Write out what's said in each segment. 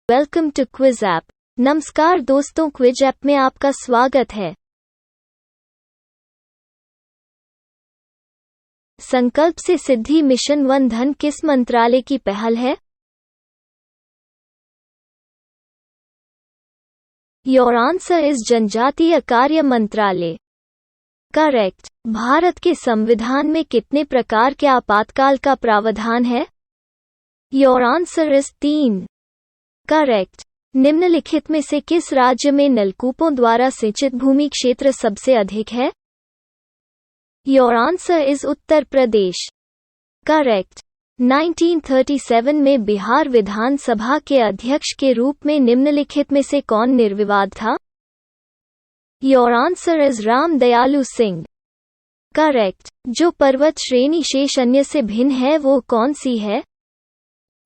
Welcome to quiz app. नमस्कार दोस्तों, quiz app में आपका स्वागत है। संकल्प से सिद्धि मिशन वन धन किस मंत्रालय की पहल है? योर आंसर इज जनजातीय कार्य मंत्रालय। करेक्ट। भारत के संविधान में कितने प्रकार के आपातकाल का प्रावधान है? Your answer is 3। करेक्ट। निम्नलिखित में से किस राज्य में नलकूपों द्वारा सिंचित भूमि क्षेत्र सबसे अधिक है? Your answer is Uttar Pradesh. Correct. 1937 में बिहार विधानसभा के अध्यक्ष के रूप में निम्नलिखित में से कौन निर्विवाद था? योर आंसर इज राम दयालु सिंह। करेक्ट। जो पर्वत श्रेणी शेष अन्य से भिन्न है वो कौन सी है?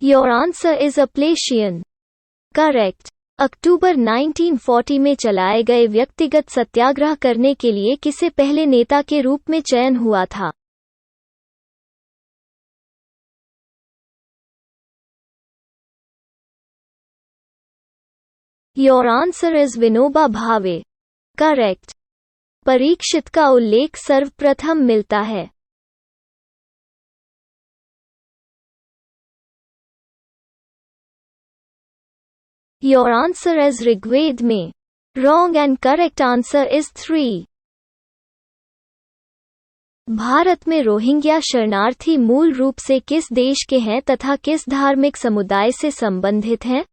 Your answer is Appalachian. Correct. अक्टूबर 1940 में चलाए गए व्यक्तिगत सत्याग्रह करने के लिए किसे पहले नेता के रूप में चयन हुआ था? Your answer is Vinoba Bhave. Correct. Parikshit का उल्लेख सर्वप्रथम मिलता है? योर आंसर इज ऋग्वेद में। Wrong and correct answer is 3। Bharat में रोहिंग्या शरणार्थी मूल रूप से किस देश के हैं तथा किस धार्मिक समुदाय से संबंधित हैं?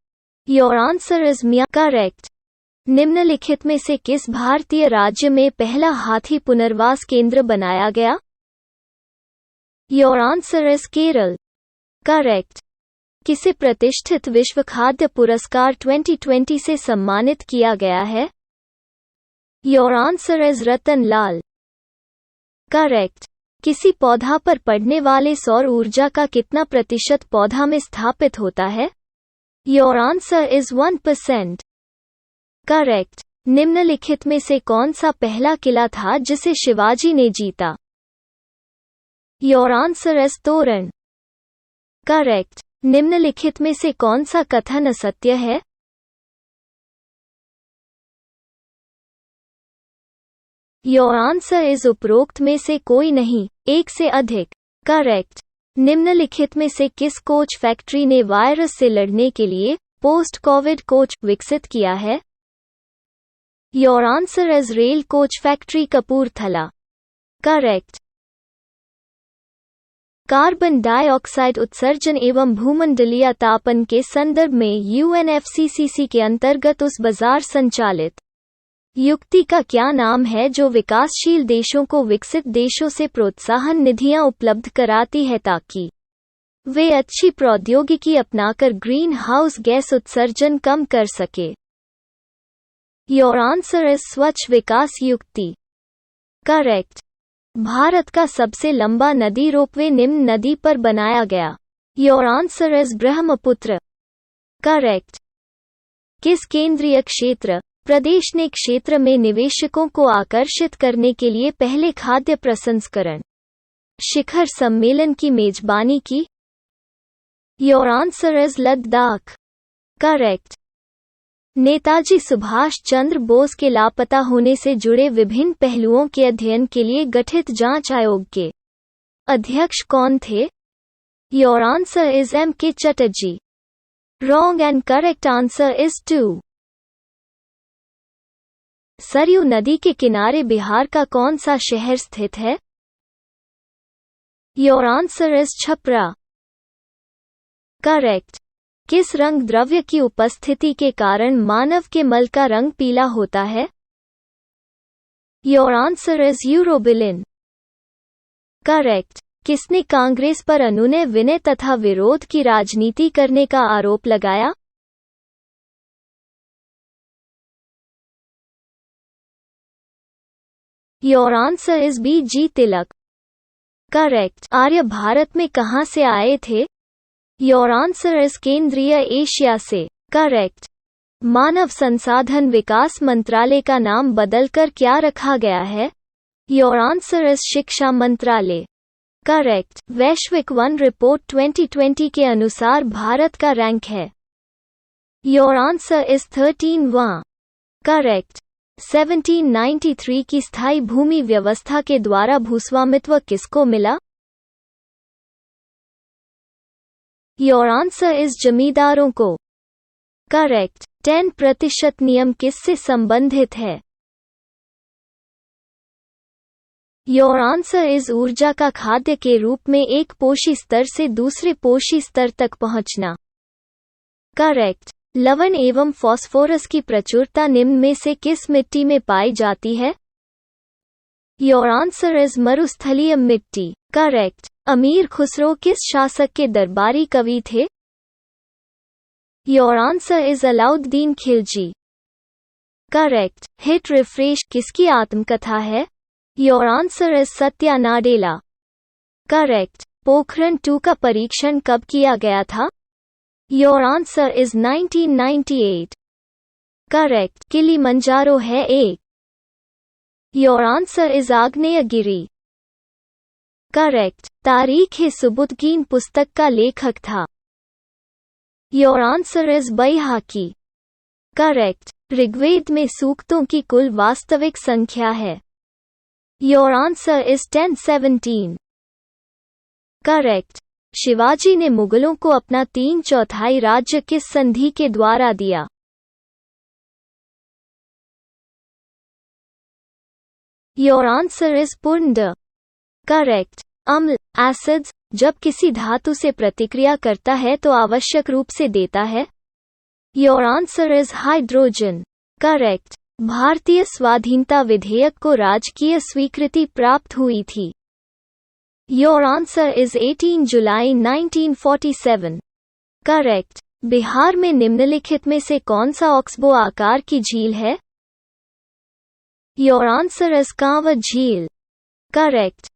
Your answer is Myanmar. Correct. निम्नलिखित में से किस भारतीय राज्य में पहला हाथी पुनर्वास केंद्र बनाया गया? Your answer is Kerala. Correct. किसे प्रतिष्ठित विश्व खाद्य पुरस्कार 2020 से सम्मानित किया गया है? Your answer is Ratan Lal. Correct. किसी पौधा पर पड़ने वाले सौर ऊर्जा का कितना प्रतिशत पौधा में स्थापित होता है? Your answer is 1%। करेक्ट। निम्नलिखित में से कौन सा पहला किला था जिसे शिवाजी ने जीता? योर आंसर इज तोरण। करेक्ट। निम्नलिखित में से कौन सा कथन असत्य है? योर आंसर इज उपरोक्त में से कोई नहीं, एक से अधिक। करेक्ट। निम्नलिखित में से किस कोच फैक्ट्री ने वायरस से लड़ने के लिए पोस्ट कोविड कोच विकसित किया है? Your answer is rail coach factory Kapurthala. Correct. Carbon dioxide उत्सर्जन एवं भूमंडलीय तापन के संदर्भ में यूएनएफसीसीसी के अंतर्गत उस बाजार संचालित युक्ति का क्या नाम है जो विकासशील देशों को विकसित देशों से प्रोत्साहन निधियां उपलब्ध कराती है ताकि वे अच्छी प्रौद्योगिकी अपनाकर ग्रीन हाउस गैस उत्सर्जन कम कर सके? योर आंसर इज स्वच्छ विकास युक्ति। करेक्ट। भारत का सबसे लंबा नदी रोपवे निम्न नदी पर बनाया गया? Your answer is Brahmaputra. Correct. किस केंद्रीय क्षेत्र प्रदेश ने क्षेत्र में निवेशकों को आकर्षित करने के लिए पहले खाद्य प्रसंस्करण शिखर सम्मेलन की मेजबानी की? Your answer is Ladakh. Correct. Netaji Subhash Chandra Bose के लापता होने से जुड़े विभिन्न पहलुओं के अध्ययन के लिए गठित जांच आयोग के अध्यक्ष कौन थे? Your answer is M.K. Chatterjee. Wrong and correct answer is 2। Saryu नदी के किनारे बिहार का कौन सा शहर स्थित है? Your answer is Chhapra. Correct. किस रंग द्रव्य की उपस्थिति के कारण मानव के मल का रंग पीला होता है? Your answer is urobilin. Correct. किसने कांग्रेस पर अनुनय विनय तथा विरोध की राजनीति करने का आरोप लगाया? Your answer is B.G. Tilak. Correct. आर्य भारत में कहां से आए थे? योर आंसर इज केंद्रीय एशिया से। करेक्ट। मानव संसाधन विकास मंत्रालय का नाम बदलकर क्या रखा गया है? योर आंसर इज शिक्षा मंत्रालय। करेक्ट। वैश्विक वन रिपोर्ट 2020 के अनुसार भारत का रैंक है? योर आंसर इज 13 वहाँ करेक्ट। 1793 की स्थायी भूमि व्यवस्था के द्वारा भूस्वामित्व किसको मिला? योर आंसर इज जमींदारों को करेक्ट। 10% नियम किससे संबंधित है? योर आंसर इज ऊर्जा का खाद्य के रूप में एक पोषी स्तर से दूसरे पोषी स्तर तक पहुंचना करेक्ट। लवण एवं फास्फोरस की प्रचुरता निम्न में से किस मिट्टी में पाई जाती है? योर आंसर इज मरुस्थलीय मिट्टी करेक्ट। अमीर खुसरो किस शासक के दरबारी कवि थे? Your answer is Alauddin Khilji correct. Hit refresh किसकी आत्मकथा है? Your answer is Satya Nadella correct. Pokhran 2 का परीक्षण कब किया गया था? Your answer is 1998 correct. Kilimanjaro है एक? योर आंसर इज आग्नेयगिरी करेक्ट। तारीख-ए-सुबुतगीन पुस्तक का लेखक था? Your answer is Baihaqi correct. Rigveda में सूक्तों की कुल वास्तविक संख्या है? Your answer is 1017 correct. Shivaji ने मुगलों को अपना 3/4 राज्य किस संधि के द्वारा दिया? Your answer is Pund correct. अम्ल एसिड्स जब किसी धातु से प्रतिक्रिया करता है तो आवश्यक रूप से देता है? Your answer is hydrogen correct. भारतीय स्वाधीनता विधेयक को राजकीय स्वीकृति प्राप्त हुई थी? Your answer is 18 July 1947 correct. Bihar में निम्नलिखित में से कौन सा ऑक्सबो आकार की झील है? योर आंसर इज कांवर झील करेक्ट।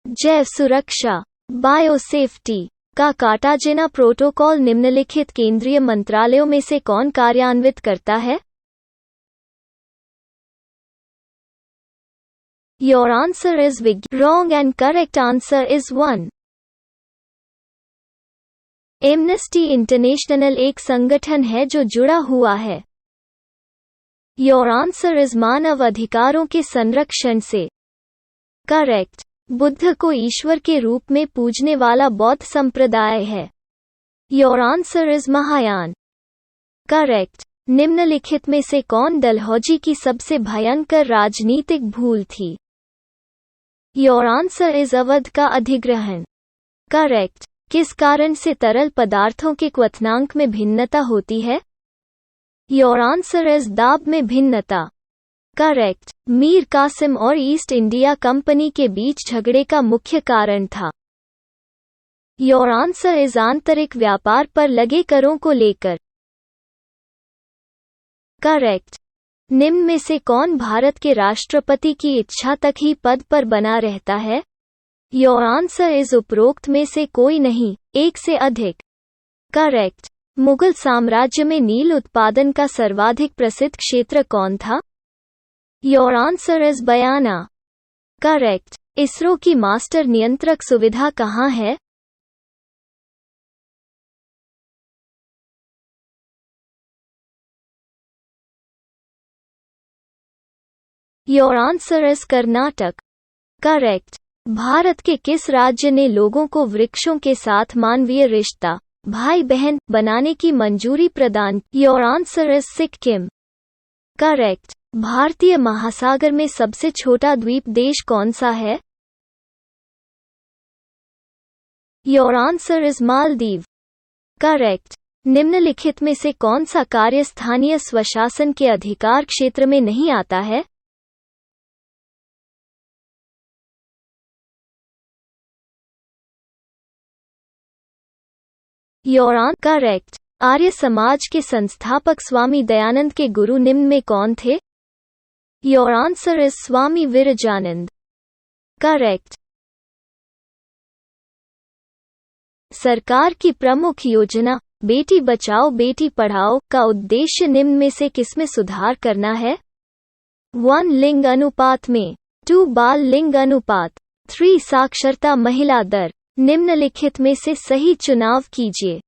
जैव सुरक्षा बायोसेफ्टी का कार्टाजेना प्रोटोकॉल निम्नलिखित केंद्रीय मंत्रालयों में से कौन कार्यान्वित करता है? Your answer is wrong and correct answer is 1। Amnesty international एक संगठन है जो जुड़ा हुआ है? योर आंसर इज मानव अधिकारों के संरक्षण से करेक्ट। बुद्ध को ईश्वर के रूप में पूजने वाला बौद्ध संप्रदाय है? Your answer is Mahayana correct. निम्नलिखित में से कौन डलहौजी की सबसे भयंकर राजनीतिक भूल थी? योर आंसर इज अवध का अधिग्रहण करेक्ट। किस कारण से तरल पदार्थों के क्वथनांक में भिन्नता होती है? योर आंसर इज दाब में भिन्नता करेक्ट। मीर कासिम और ईस्ट इंडिया कंपनी के बीच झगड़े का मुख्य कारण था? योर आंसर इज आंतरिक व्यापार पर लगे करों को लेकर करेक्ट। निम्न में से कौन भारत के राष्ट्रपति की इच्छा तक ही पद पर बना रहता है? योर आंसर इज उपरोक्त में से कोई नहीं, एक से अधिक करेक्ट। मुगल साम्राज्य में नील उत्पादन का सर्वाधिक प्रसिद्ध क्षेत्र कौन था? Your answer is Bayana correct. ISRO की मास्टर नियंत्रक सुविधा कहाँ है? Your answer is Karnataka correct. Bharat के किस राज्य ने लोगों को वृक्षों के साथ मानवीय रिश्ता भाई बहन बनाने की मंजूरी प्रदान? Your answer is Sikkim correct. भारतीय महासागर में सबसे छोटा द्वीप देश कौन सा है? Your answer is Maldives correct. निम्नलिखित में से कौन सा कार्य स्थानीय स्वशासन के अधिकार क्षेत्र में नहीं आता है? Your answer correct. Arya Samaj के संस्थापक स्वामी दयानंद के गुरु निम्न में कौन थे? Your answer is Swami Virjanand correct. सरकार की प्रमुख योजना बेटी बचाओ बेटी पढ़ाओ का उद्देश्य निम्न में से किसमें सुधार करना है? 1 लिंग अनुपात में, 2 बाल लिंग अनुपात, 3 साक्षरता महिला दर। निम्नलिखित में से सही चुनाव कीजिए।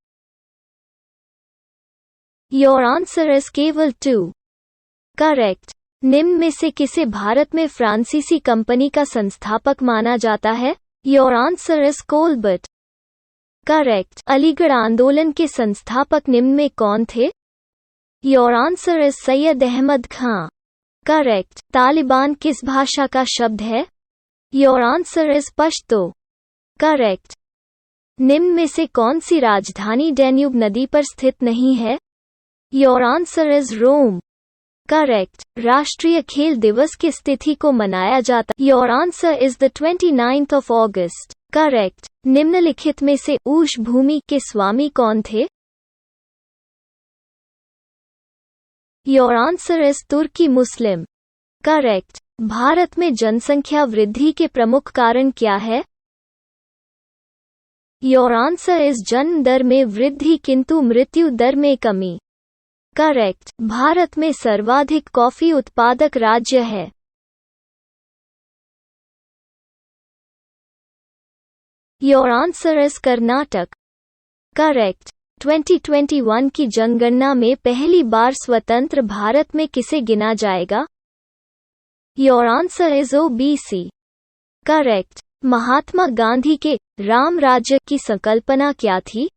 योर आंसर इज केवल 2. करेक्ट. निम्न में से किसे भारत में फ्रांसीसी कंपनी का संस्थापक माना जाता है? Your answer is Colbert. Correct. Aligarh आंदोलन के संस्थापक निम्न में कौन थे? Your answer is Syed Ahmad Khan. Correct. Taliban किस भाषा का शब्द है? Your answer is Pashto. Correct. निम्न में से कौन सी राजधानी डैन्यूब नदी पर स्थित नहीं है? Your answer is Rome. Correct. राष्ट्रीय खेल दिवस किस तिथि को मनाया जाता? Your answer is the 29th of August. Correct. निम्नलिखित में से ऊष भूमि के स्वामी कौन थे? योर आंसर इज तुर्की मुस्लिम. करेक्ट. भारत में जनसंख्या वृद्धि के प्रमुख कारण क्या है? योर आंसर इज जन्म दर में वृद्धि किंतु मृत्यु दर में कमी. करेक्ट. भारत में सर्वाधिक कॉफी उत्पादक राज्य है? Your answer is Karnataka. Correct. 2021 की जनगणना में पहली बार स्वतंत्र भारत में किसे गिना जाएगा? Your answer is OBC. Correct. Mahatma Gandhi के राम राज्य की संकल्पना क्या थी?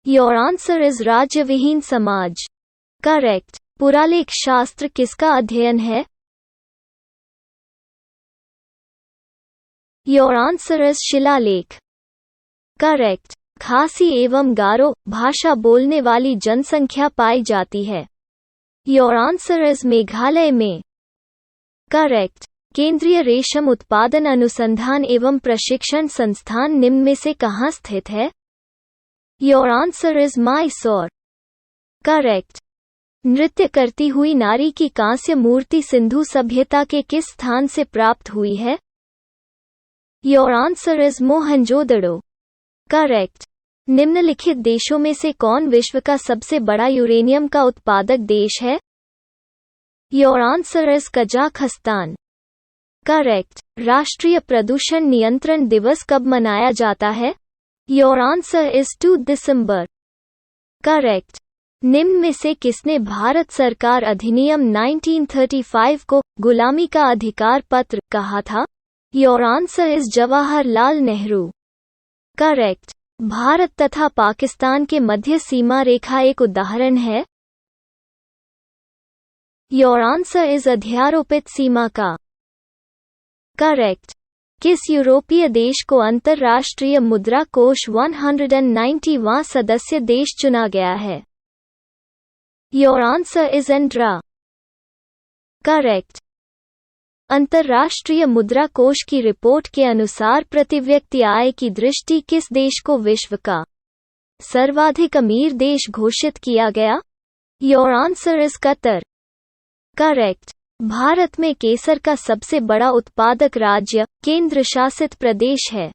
योर आंसर इज राज्यविहीन समाज. करेक्ट. पुरालेख शास्त्र किसका अध्ययन है? योर आंसर इज शिलालेख. करेक्ट. खासी एवं गारो भाषा बोलने वाली जनसंख्या पाई जाती है? योर आंसर इज मेघालय में. करेक्ट. केंद्रीय रेशम उत्पादन अनुसंधान एवं प्रशिक्षण संस्थान निम्न में से कहाँ स्थित है? Your answer is Mysore. Correct. नृत्य करती हुई नारी की कांस्य मूर्ति सिंधु सभ्यता के किस स्थान से प्राप्त हुई है? Your answer is Mohenjodaro. Correct. निम्नलिखित देशों में से कौन विश्व का सबसे बड़ा यूरेनियम का उत्पादक देश है? Your answer is Kazakhstan. Correct. राष्ट्रीय प्रदूषण नियंत्रण दिवस कब मनाया जाता है? Your answer is 2 December. Correct. निम्न में से किसने भारत सरकार अधिनियम 1935 को गुलामी का अधिकार पत्र कहा था? Your answer is Jawaharlal Nehru. Correct. Bharat तथा पाकिस्तान के मध्य सीमा रेखा एक उदाहरण है? योर आंसर इज अध्यारोपित सीमा का. करेक्ट. किस यूरोपीय देश को अंतर्राष्ट्रीय मुद्रा कोष 190वां सदस्य देश चुना गया है? Your answer is Andorra. Correct. अंतर्राष्ट्रीय मुद्रा कोष की रिपोर्ट के अनुसार प्रति व्यक्ति आय की दृष्टि किस देश को विश्व का सर्वाधिक अमीर देश घोषित किया गया? Your answer is Qatar. Correct. Bharat में केसर का सबसे बड़ा उत्पादक राज्य केंद्र शासित प्रदेश है?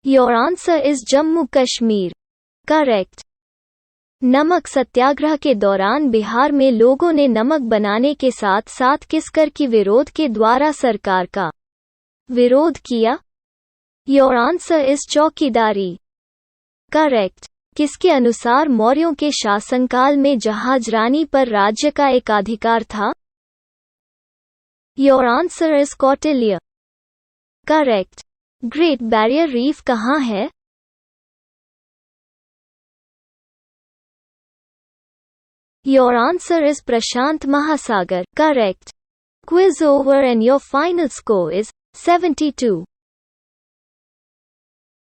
Your answer is Jammu Kashmir. Correct. नमक सत्याग्रह के दौरान बिहार में लोगों ने नमक बनाने के साथ साथ किस कर की विरोध के द्वारा सरकार का विरोध किया? योर आंसर इज चौकीदारी. करेक्ट. किसके अनुसार मौर्यों के शासनकाल में जहाजरानी पर राज्य का एकाधिकार था? Your answer is Kautilya. Correct. Great barrier reef कहाँ है? योर आंसर इज प्रशांत महासागर. Correct. Quiz over and your final score is 72.